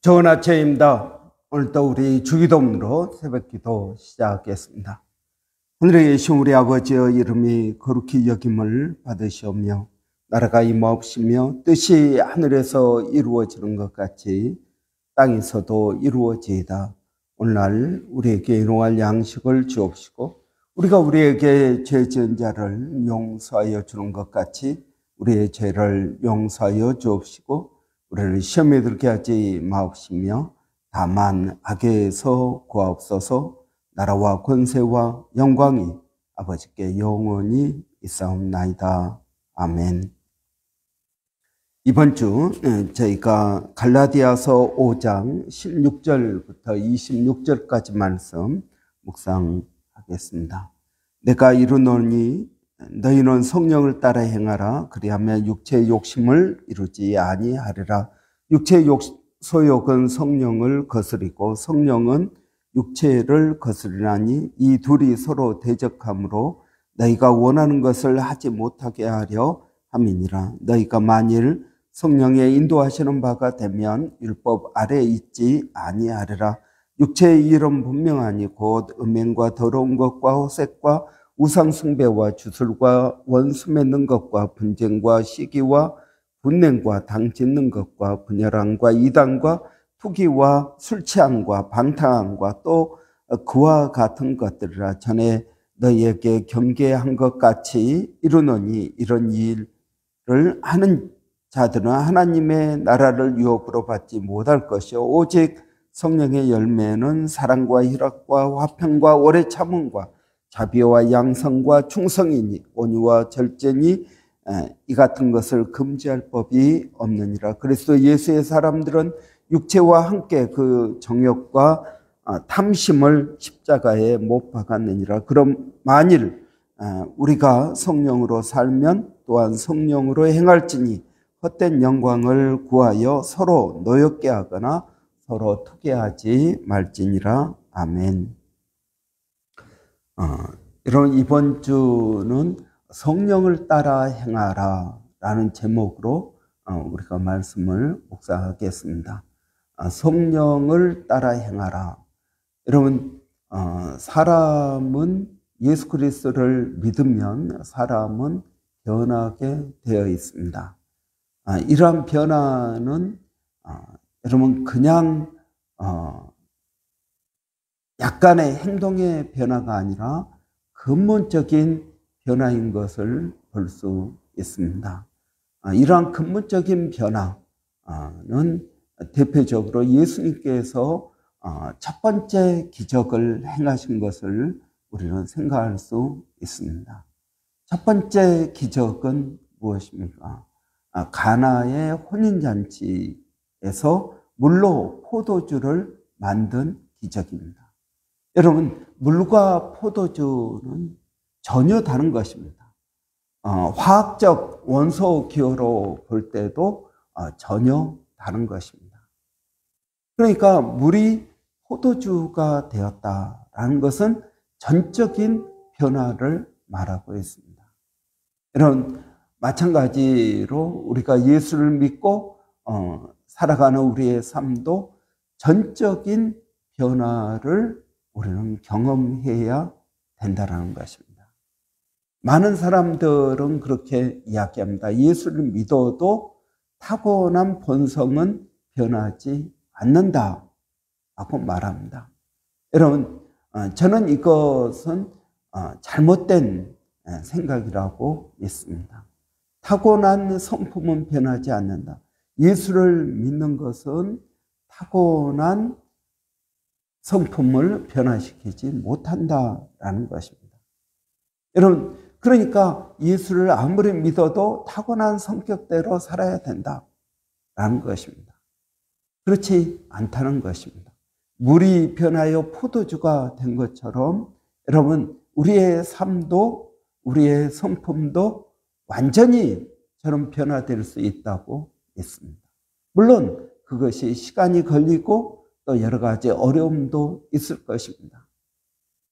좋은 아침입니다. 오늘도 우리 주기도문으로 새벽기도 시작하겠습니다. 하늘에 계신 우리 아버지의 이름이 거룩히 여김을 받으시오며 나라가 임하옵시며 뜻이 하늘에서 이루어지는 것 같이 땅에서도 이루어지이다. 오늘날 우리에게 일용할 양식을 주옵시고 우리가 우리에게 죄 지은 자를 용서하여 주는 것 같이 우리의 죄를 용서하여 주옵시고 우리를 시험에 들게 하지 마옵시며 다만 악에서 구하옵소서. 나라와 권세와 영광이 아버지께 영원히 있사옵나이다. 아멘. 이번 주 저희가 갈라디아서 5장 16절부터 26절까지 말씀 묵상하겠습니다. 내가 이르노니 너희는 성령을 따라 행하라. 그리하면 육체의 욕심을 이루지 아니하리라. 육체의 소욕은 성령을 거스리고 성령은 육체를 거스리나니 이 둘이 서로 대적함으로 너희가 원하는 것을 하지 못하게 하려 함이니라. 너희가 만일 성령의 인도하시는 바가 되면 율법 아래에 있지 아니하리라. 육체의 일은 분명하니 곧 음행과 더러운 것과 호색과 우상 숭배와 주술과 원수 맺는 것과 분쟁과 시기와 분냉과 당 짓는 것과 분열함과 이단과 투기와 술 취함과 방탕함과 또 그와 같은 것들이라. 전에 너희에게 경계한 것 같이 이르노니 이런 일을 하는 자들은 하나님의 나라를 유업으로 받지 못할 것이요 오직 성령의 열매는 사랑과 희락과 화평과 오래 참음과 자비와 양성과 충성이니 온유와 절제니 이 같은 것을 금지할 법이 없느니라. 그리스도 예수의 사람들은 육체와 함께 그 정욕과 탐심을 십자가에 못 박았느니라. 그럼 만일 우리가 성령으로 살면 또한 성령으로 행할지니 헛된 영광을 구하여 서로 노엽게 하거나 서로 투기하지 말지니라. 아멘. 여러분, 이번 주는 성령을 따라 행하라 라는 제목으로 우리가 말씀을 묵상하겠습니다. 성령을 따라 행하라. 여러분, 사람은 예수 그리스도를 믿으면 사람은 변하게 되어 있습니다. 이러한 변화는 여러분 그냥 약간의 행동의 변화가 아니라 근본적인 변화인 것을 볼 수 있습니다. 이러한 근본적인 변화는 대표적으로 예수님께서 첫 번째 기적을 행하신 것을 우리는 생각할 수 있습니다. 첫 번째 기적은 무엇입니까? 가나의 혼인잔치에서 물로 포도주를 만든 기적입니다. 여러분, 물과 포도주는 전혀 다른 것입니다. 화학적 원소 기호로 볼 때도 전혀 다른 것입니다. 그러니까 물이 포도주가 되었다라는 것은 전적인 변화를 말하고 있습니다. 여러분, 마찬가지로 우리가 예수를 믿고 살아가는 우리의 삶도 전적인 변화를 우리는 경험해야 된다는 것입니다. 많은 사람들은 그렇게 이야기합니다. 예수를 믿어도 타고난 본성은 변하지 않는다라고 말합니다. 여러분, 저는 이것은 잘못된 생각이라고 믿습니다. 타고난 성품은 변하지 않는다. 예수를 믿는 것은 타고난 성품을 변화시키지 못한다라는 것입니다. 여러분, 그러니까 예수를 아무리 믿어도 타고난 성격대로 살아야 된다라는 것입니다. 그렇지 않다는 것입니다. 물이 변하여 포도주가 된 것처럼 여러분, 우리의 삶도 우리의 성품도 완전히 저런 변화될 수 있다고 믿습니다. 물론 그것이 시간이 걸리고 또 여러 가지 어려움도 있을 것입니다.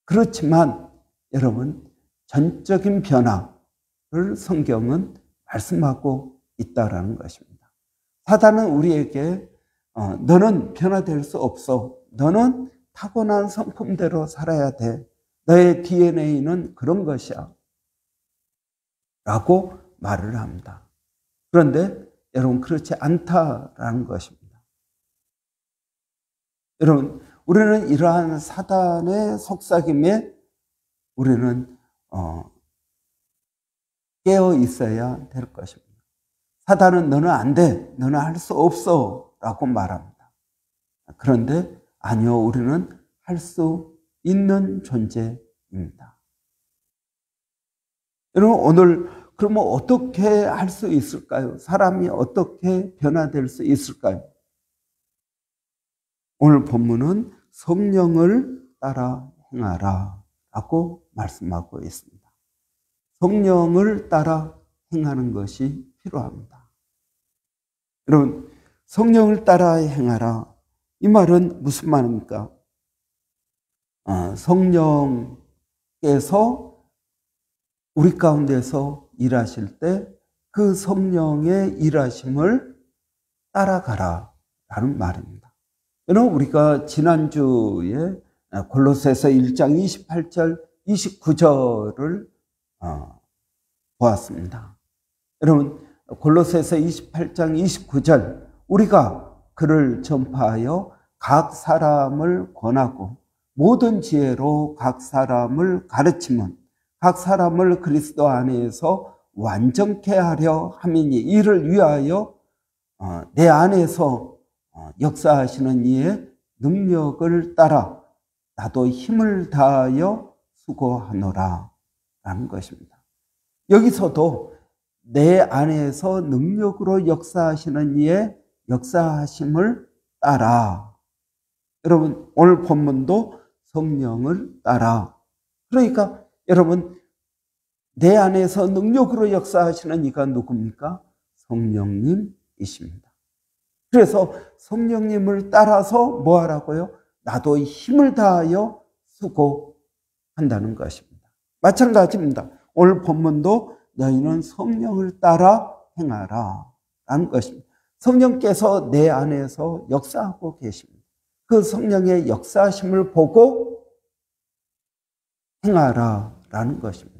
그렇지만 여러분, 전적인 변화를 성경은 말씀하고 있다라는 것입니다. 사단은 우리에게 너는 변화될 수 없어. 너는 타고난 성품대로 살아야 돼. 너의 DNA는 그런 것이야. 라고 말을 합니다. 그런데 여러분 그렇지 않다라는 것입니다. 여러분 우리는 이러한 사단의 속삭임에 우리는 깨어 있어야 될 것입니다. 사단은 너는 안 돼. 너는 할 수 없어. 라고 말합니다. 그런데 아니요. 우리는 할 수 있는 존재입니다. 여러분 오늘 그러면 어떻게 할 수 있을까요? 사람이 어떻게 변화될 수 있을까요? 오늘 본문은 성령을 따라 행하라 라고 말씀하고 있습니다. 성령을 따라 행하는 것이 필요합니다. 여러분 성령을 따라 행하라 이 말은 무슨 말입니까? 성령께서 우리 가운데서 일하실 때 그 성령의 일하심을 따라가라 라는 말입니다. 여러분 우리가 지난주에 골로새서 1장 28절 29절을 보았습니다. 여러분 골로새서 28장 29절 우리가 그를 전파하여 각 사람을 권하고 모든 지혜로 각 사람을 가르치면 각 사람을 그리스도 안에서 완전케 하려 함이니 이를 위하여 내 안에서 역사하시는 이의 능력을 따라 나도 힘을 다하여 수고하노라 라는 것입니다. 여기서도 내 안에서 능력으로 역사하시는 이의 역사하심을 따라 여러분 오늘 본문도 성령을 따라 그러니까 여러분 내 안에서 능력으로 역사하시는 이가 누굽니까? 성령님이십니다. 그래서 성령님을 따라서 뭐 하라고요? 나도 힘을 다하여 수고한다는 것입니다. 마찬가지입니다. 오늘 본문도 너희는 성령을 따라 행하라 라는 것입니다. 성령께서 내 안에서 역사하고 계십니다. 그 성령의 역사하심을 보고 행하라 라는 것입니다.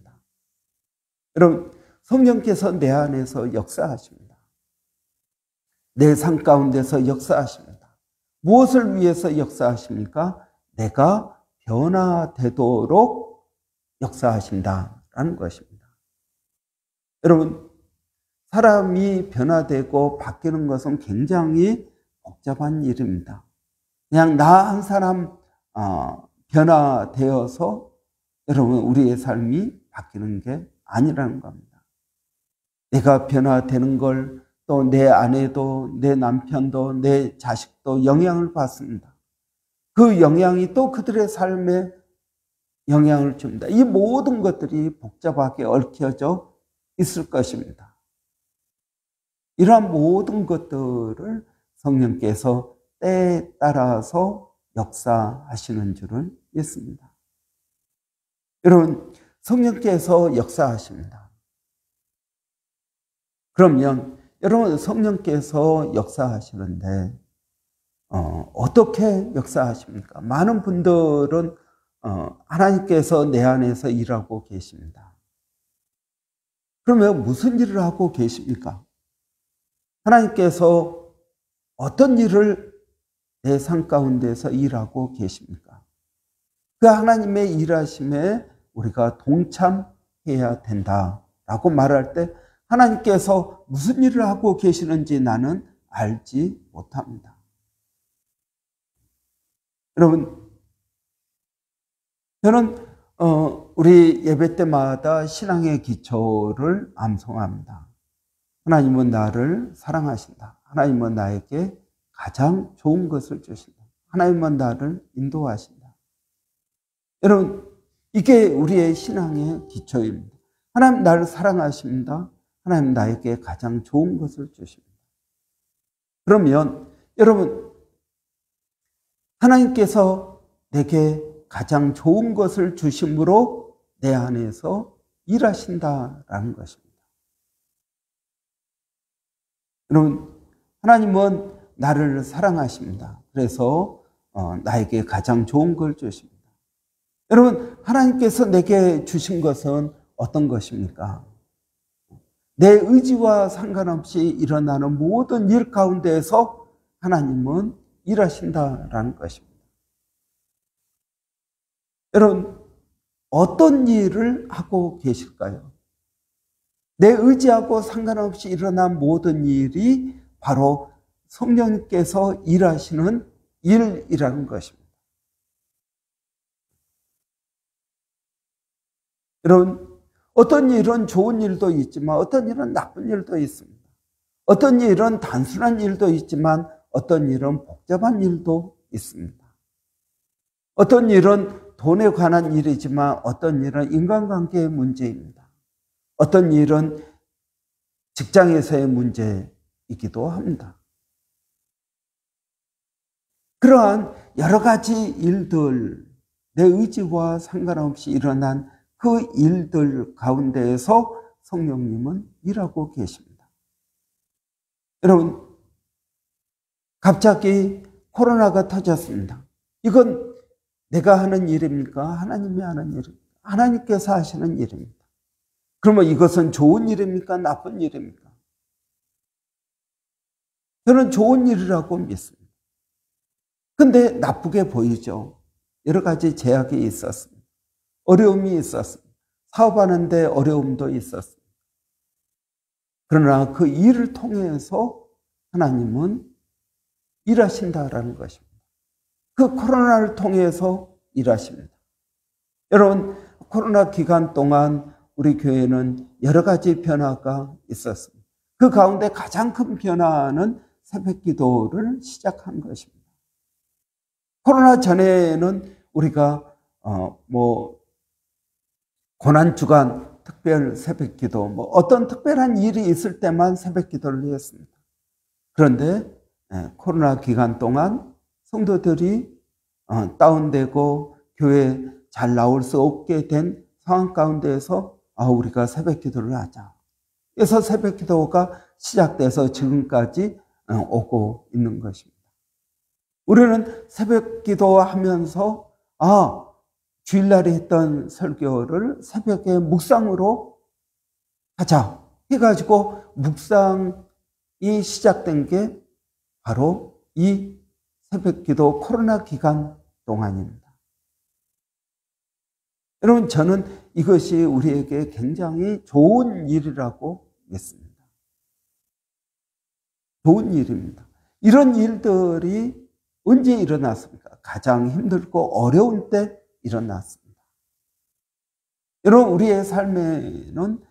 여러분 성령께서 내 안에서 역사하십니다. 내 삶 가운데서 역사하십니다. 무엇을 위해서 역사하십니까? 내가 변화되도록 역사하신다라는 것입니다. 여러분 사람이 변화되고 바뀌는 것은 굉장히 복잡한 일입니다. 그냥 나 한 사람 변화되어서 여러분 우리의 삶이 바뀌는 게 아니라는 겁니다. 내가 변화되는 걸 또 내 아내도 내 남편도 내 자식도 영향을 받습니다. 그 영향이 또 그들의 삶에 영향을 줍니다. 이 모든 것들이 복잡하게 얽혀져 있을 것입니다. 이러한 모든 것들을 성령께서 때에 따라서 역사하시는 줄은 믿습니다. 여러분 성령께서 역사하십니다. 그러면 여러분 성령께서 역사하시는데 어떻게 역사하십니까? 많은 분들은 하나님께서 내 안에서 일하고 계십니다. 그러면 무슨 일을 하고 계십니까? 하나님께서 어떤 일을 내 삶 가운데서 일하고 계십니까? 그 하나님의 일하심에 우리가 동참해야 된다라고 말할 때 하나님께서 무슨 일을 하고 계시는지 나는 알지 못합니다. 여러분, 저는 우리 예배 때마다 신앙의 기초를 암송합니다. 하나님은 나를 사랑하신다. 하나님은 나에게 가장 좋은 것을 주신다. 하나님은 나를 인도하신다. 여러분, 이게 우리의 신앙의 기초입니다. 하나님 나를 사랑하십니다. 하나님 나에게 가장 좋은 것을 주십니다. 그러면 여러분, 하나님께서 내게 가장 좋은 것을 주심으로 내 안에서 일하신다라는 것입니다. 여러분, 하나님은 나를 사랑하십니다. 그래서 나에게 가장 좋은 걸 주십니다. 여러분, 하나님께서 내게 주신 것은 어떤 것입니까? 내 의지와 상관없이 일어나는 모든 일 가운데에서 하나님은 일하신다라는 것입니다. 여러분, 어떤 일을 하고 계실까요? 내 의지하고 상관없이 일어난 모든 일이 바로 성령님께서 일하시는 일이라는 것입니다. 여러분, 어떤 일은 좋은 일도 있지만 어떤 일은 나쁜 일도 있습니다. 어떤 일은 단순한 일도 있지만 어떤 일은 복잡한 일도 있습니다. 어떤 일은 돈에 관한 일이지만 어떤 일은 인간관계의 문제입니다. 어떤 일은 직장에서의 문제이기도 합니다. 그러한 여러 가지 일들, 내 의지와 상관없이 일어난 그 일들 가운데에서 성령님은 일하고 계십니다. 여러분, 갑자기 코로나가 터졌습니다. 이건 내가 하는 일입니까? 하나님이 하는 일입니까? 하나님께서 하시는 일입니다. 그러면 이것은 좋은 일입니까? 나쁜 일입니까? 저는 좋은 일이라고 믿습니다. 근데 나쁘게 보이죠. 여러 가지 제약이 있었습니다. 어려움이 있었습니다. 사업하는데 어려움도 있었습니다. 그러나 그 일을 통해서 하나님은 일하신다라는 것입니다. 그 코로나를 통해서 일하십니다. 여러분, 코로나 기간 동안 우리 교회는 여러 가지 변화가 있었습니다. 그 가운데 가장 큰 변화는 새벽 기도를 시작한 것입니다. 코로나 전에는 우리가 고난주간 특별 새벽 기도, 어떤 특별한 일이 있을 때만 새벽 기도를 했습니다. 그런데 코로나 기간 동안 성도들이 다운되고 교회에 잘 나올 수 없게 된 상황 가운데에서 우리가 새벽 기도를 하자. 그래서 새벽 기도가 시작돼서 지금까지 오고 있는 것입니다. 우리는 새벽 기도하면서 주일날에 했던 설교를 새벽에 묵상으로 하자 해가지고 묵상이 시작된 게 바로 이 새벽 기도 코로나 기간 동안입니다. 여러분, 저는 이것이 우리에게 굉장히 좋은 일이라고 믿습니다. 좋은 일입니다. 이런 일들이 언제 일어났습니까? 가장 힘들고 어려운 때 일어났습니다. 여러분, 우리의 삶에는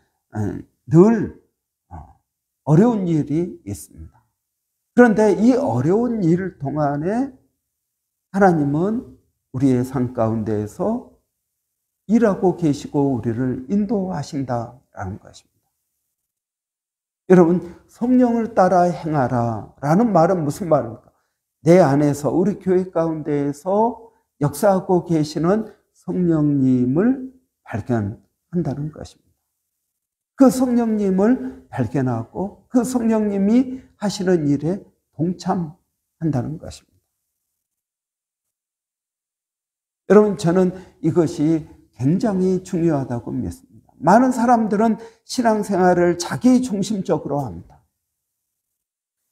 늘 어려운 일이 있습니다. 그런데 이 어려운 일 동안에 하나님은 우리의 삶 가운데에서 일하고 계시고 우리를 인도하신다라는 것입니다. 여러분, 성령을 따라 행하라 라는 말은 무슨 말입니까? 내 안에서, 우리 교회 가운데에서 역사하고 계시는 성령님을 발견한다는 것입니다. 그 성령님을 발견하고 그 성령님이 하시는 일에 동참한다는 것입니다. 여러분, 저는 이것이 굉장히 중요하다고 믿습니다. 많은 사람들은 신앙생활을 자기 중심적으로 합니다.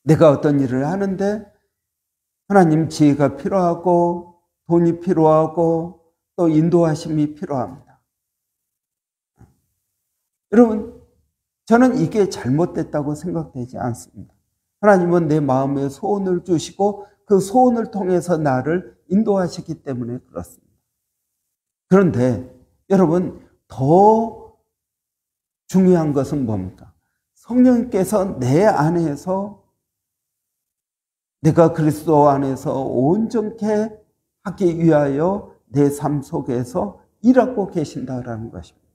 내가 어떤 일을 하는데 하나님 지혜가 필요하고 돈이 필요하고 또 인도하심이 필요합니다. 여러분, 저는 이게 잘못됐다고 생각되지 않습니다. 하나님은 내 마음에 소원을 주시고 그 소원을 통해서 나를 인도하시기 때문에 그렇습니다. 그런데 여러분, 더 중요한 것은 뭡니까? 성령께서 내 안에서, 내가 그리스도 안에서 온전케 하기 위하여 내 삶 속에서 일하고 계신다라는 것입니다.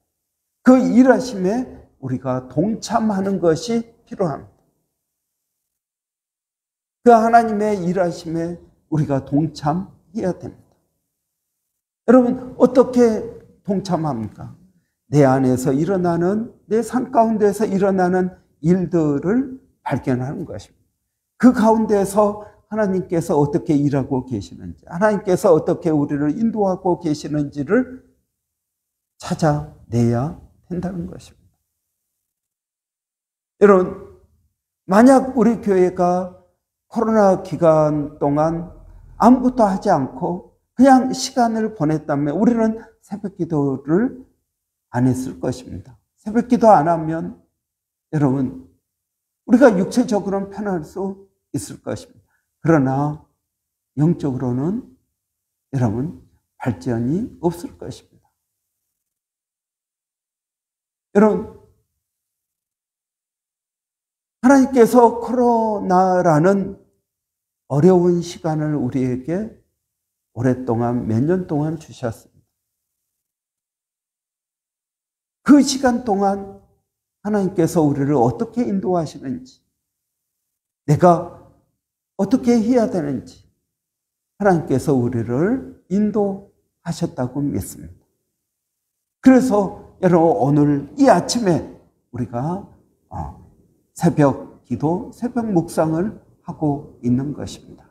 그 일하심에 우리가 동참하는 것이 필요합니다. 그 하나님의 일하심에 우리가 동참해야 됩니다. 여러분, 어떻게 동참합니까? 내 안에서 일어나는, 내 삶 가운데서 일어나는 일들을 발견하는 것입니다. 그 가운데서 하나님께서 어떻게 일하고 계시는지, 하나님께서 어떻게 우리를 인도하고 계시는지를 찾아내야 된다는 것입니다. 여러분, 만약 우리 교회가 코로나 기간 동안 아무것도 하지 않고 그냥 시간을 보냈다면 우리는 새벽 기도를 안 했을 것입니다. 새벽 기도 안 하면 여러분, 우리가 육체적으로는 편할 수 있을 것입니다. 그러나 영적으로는 여러분 발전이 없을 것입니다. 여러분, 하나님께서 코로나라는 어려운 시간을 우리에게 오랫동안 몇 년 동안 주셨습니다. 그 시간 동안 하나님께서 우리를 어떻게 인도하시는지, 내가 어떻게 해야 되는지 하나님께서 우리를 인도하셨다고 믿습니다. 그래서 여러분, 오늘 이 아침에 우리가 새벽 기도, 새벽 묵상을 하고 있는 것입니다.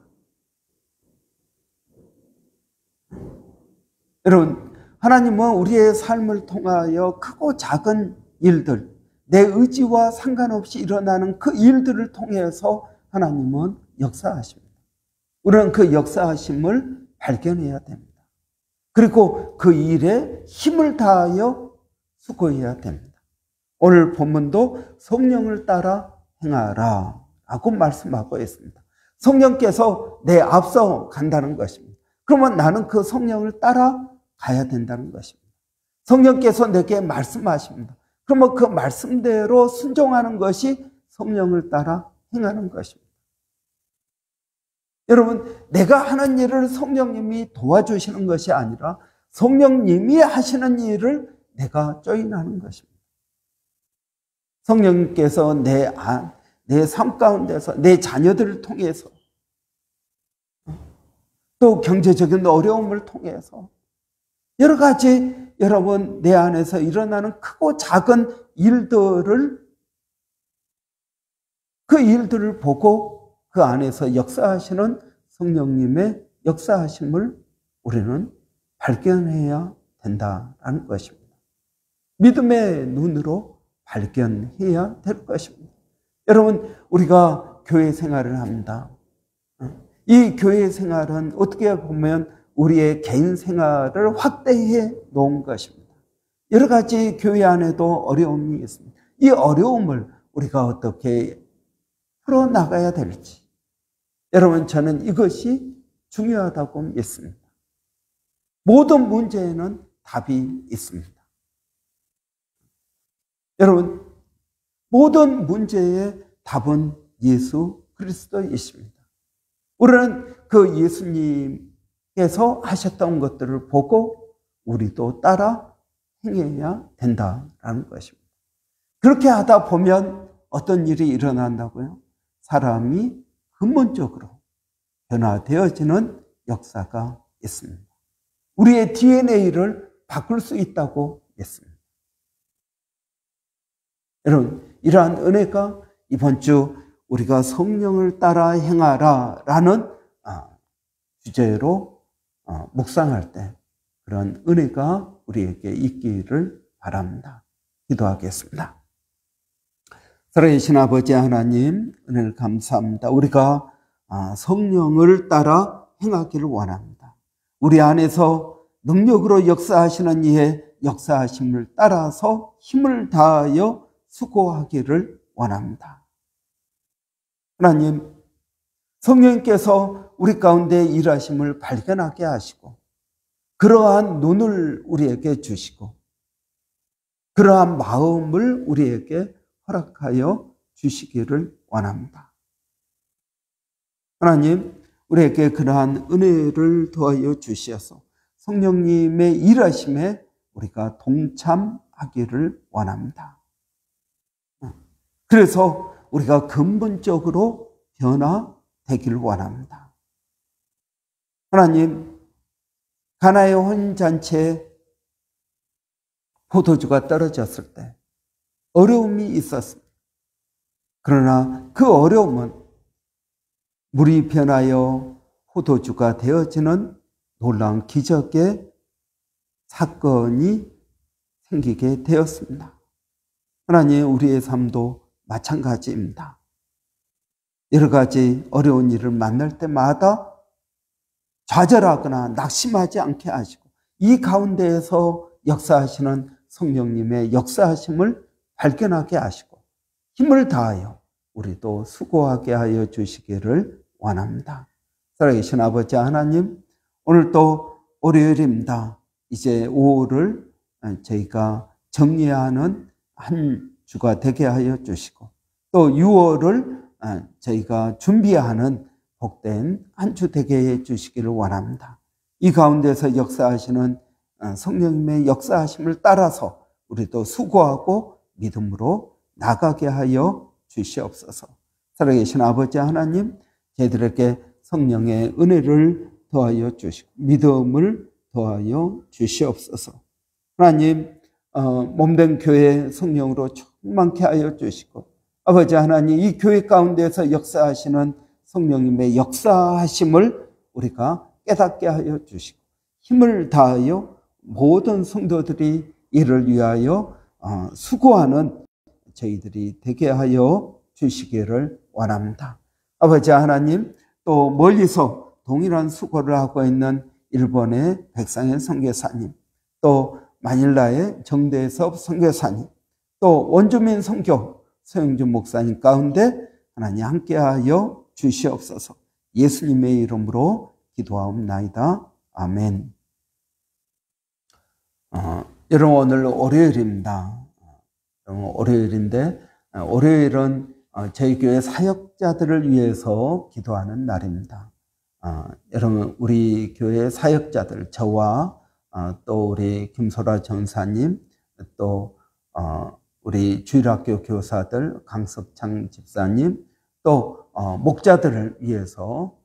여러분, 하나님은 우리의 삶을 통하여 크고 작은 일들, 내 의지와 상관없이 일어나는 그 일들을 통해서 하나님은 역사하십니다. 우리는 그 역사하심을 발견해야 됩니다. 그리고 그 일에 힘을 다하여 수고해야 됩니다. 오늘 본문도 성령을 따라 행하라 라고 말씀하고 있습니다. 성령께서 내 앞서 간다는 것입니다. 그러면 나는 그 성령을 따라 가야 된다는 것입니다. 성령께서 내게 말씀하십니다. 그러면 그 말씀대로 순종하는 것이 성령을 따라 행하는 것입니다. 여러분, 내가 하는 일을 성령님이 도와주시는 것이 아니라 성령님이 하시는 일을 내가 조인하는 것입니다. 성령님께서 내 삶 가운데서 내 자녀들을 통해서 또 경제적인 어려움을 통해서 여러 가지 여러분 내 안에서 일어나는 크고 작은 일들을 그 일들을 보고 그 안에서 역사하시는 성령님의 역사하심을 우리는 발견해야 된다는 것입니다. 믿음의 눈으로 발견해야 될 것입니다. 여러분, 우리가 교회 생활을 합니다. 이 교회 생활은 어떻게 보면 우리의 개인 생활을 확대해 놓은 것입니다. 여러 가지 교회 안에도 어려움이 있습니다. 이 어려움을 우리가 어떻게 풀어나가야 될지, 여러분, 저는 이것이 중요하다고 믿습니다. 모든 문제에는 답이 있습니다. 여러분, 모든 문제의 답은 예수 그리스도이십니다. 우리는 그 예수님께서 하셨던 것들을 보고 우리도 따라 행해야 된다라는 것입니다. 그렇게 하다 보면 어떤 일이 일어난다고요? 사람이 근본적으로 변화되어지는 역사가 있습니다. 우리의 DNA를 바꿀 수 있다고 믿습니다. 여러분, 이러한 은혜가 이번 주 우리가 성령을 따라 행하라 라는 주제로 묵상할 때 그런 은혜가 우리에게 있기를 바랍니다. 기도하겠습니다. 살아계신 아버지 하나님, 은혜를 감사합니다. 우리가 성령을 따라 행하기를 원합니다. 우리 안에서 능력으로 역사하시는 이의 역사하심을 따라서 힘을 다하여 수고하기를 원합니다. 하나님, 성령님께서 우리 가운데 일하심을 발견하게 하시고 그러한 눈을 우리에게 주시고 그러한 마음을 우리에게 허락하여 주시기를 원합니다. 하나님, 우리에게 그러한 은혜를 더하여 주시어서 성령님의 일하심에 우리가 동참하기를 원합니다. 그래서 우리가 근본적으로 변화되기를 원합니다. 하나님, 가나의 혼잔치에 포도주가 떨어졌을 때 어려움이 있었습니다. 그러나 그 어려움은 물이 변하여 포도주가 되어지는 놀라운 기적의 사건이 생기게 되었습니다. 하나님, 우리의 삶도 마찬가지입니다. 여러 가지 어려운 일을 만날 때마다 좌절하거나 낙심하지 않게 하시고 이 가운데에서 역사하시는 성령님의 역사하심을 발견하게 하시고 힘을 다하여 우리도 수고하게 하여 주시기를 원합니다. 살아계신 아버지 하나님, 오늘 또 월요일입니다. 이제 5월을 저희가 정리하는 한 주가 되게 하여 주시고 또 6월을 저희가 준비하는 복된 한 주 되게 해 주시기를 원합니다. 이 가운데서 역사하시는 성령님의 역사하심을 따라서 우리도 수고하고 믿음으로 나가게 하여 주시옵소서. 살아계신 아버지 하나님, 저희들에게 성령의 은혜를 더하여 주시고 믿음을 더하여 주시옵소서. 하나님, 몸된 교회 성령으로 충만케 하여 주시고 아버지 하나님, 이 교회 가운데서 역사하시는 성령님의 역사하심을 우리가 깨닫게 하여 주시고 힘을 다하여 모든 성도들이 이를 위하여 수고하는 저희들이 되게 하여 주시기를 원합니다. 아버지 하나님, 또 멀리서 동일한 수고를 하고 있는 일본의 백상현 선교사님, 또 마닐라의 정대섭 선교사님, 또 원주민 선교 서영준 목사님 가운데 하나님 함께하여 주시옵소서. 예수님의 이름으로 기도하옵나이다. 아멘. 여러분, 오늘 월요일입니다. 월요일인데 월요일은 저희 교회 사역자들을 위해서 기도하는 날입니다. 여러분, 우리 교회 사역자들, 저와 또 우리 김소라 전사님, 또 우리 주일학교 교사들, 강석창 집사님, 또 목자들을 위해서,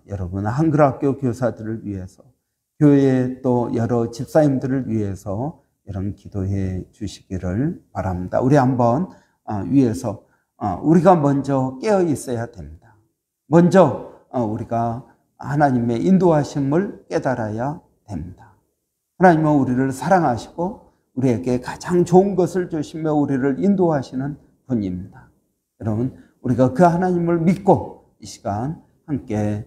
여러분 한글학교 교사들을 위해서, 교회 또 여러 집사님들을 위해서 여러분 기도해 주시기를 바랍니다. 우리 한번 위해서 우리가 먼저 깨어 있어야 됩니다. 먼저 우리가 하나님의 인도하심을 깨달아야 됩니다. 하나님은 우리를 사랑하시고 우리에게 가장 좋은 것을 주시며 우리를 인도하시는 분입니다. 여러분, 우리가 그 하나님을 믿고 이 시간 함께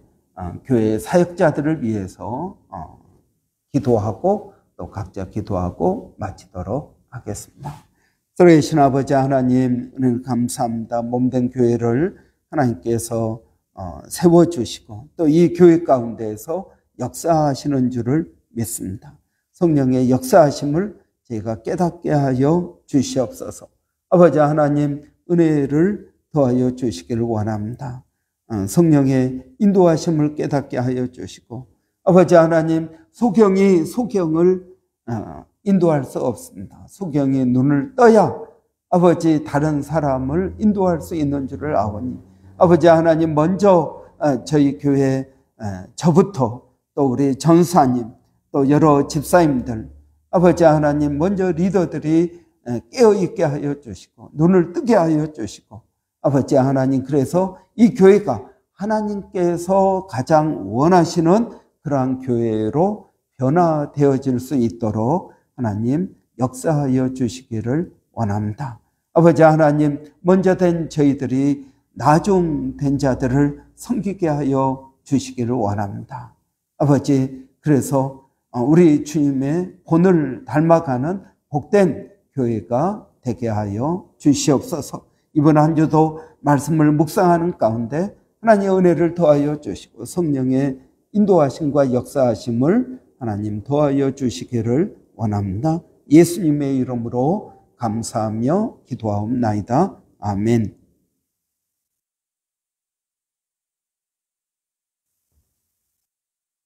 교회 사역자들을 위해서 기도하고 또 각자 기도하고 마치도록 하겠습니다. 살아계신 아버지 하나님, 은혜를 감사합니다. 몸된 교회를 하나님께서 세워주시고 또 이 교회 가운데에서 역사하시는 줄을 믿습니다. 성령의 역사하심을 저희가 깨닫게 하여 주시옵소서. 아버지 하나님, 은혜를 더하여 주시기를 원합니다. 성령의 인도하심을 깨닫게 하여 주시고 아버지 하나님, 소경을 인도할 수 없습니다. 소경이 눈을 떠야 아버지 다른 사람을 인도할 수 있는 줄을 아오니 아버지 하나님, 먼저 저희 교회 저부터 또 우리 전사님 또 여러 집사님들 아버지 하나님, 먼저 리더들이 깨어있게 하여 주시고 눈을 뜨게 하여 주시고 아버지 하나님, 그래서 이 교회가 하나님께서 가장 원하시는 그러한 교회로 변화되어질 수 있도록 하나님 역사하여 주시기를 원합니다. 아버지 하나님, 먼저 된 저희들이 나중된 자들을 섬기게 하여 주시기를 원합니다. 아버지, 그래서 우리 주님의 본을 닮아가는 복된 교회가 되게 하여 주시옵소서. 이번 한 주도 말씀을 묵상하는 가운데 하나님의 은혜를 더하여 주시고 성령의 인도하심과 역사하심을 하나님 더하여 주시기를 원합니다. 예수님의 이름으로 감사하며 기도하옵나이다. 아멘.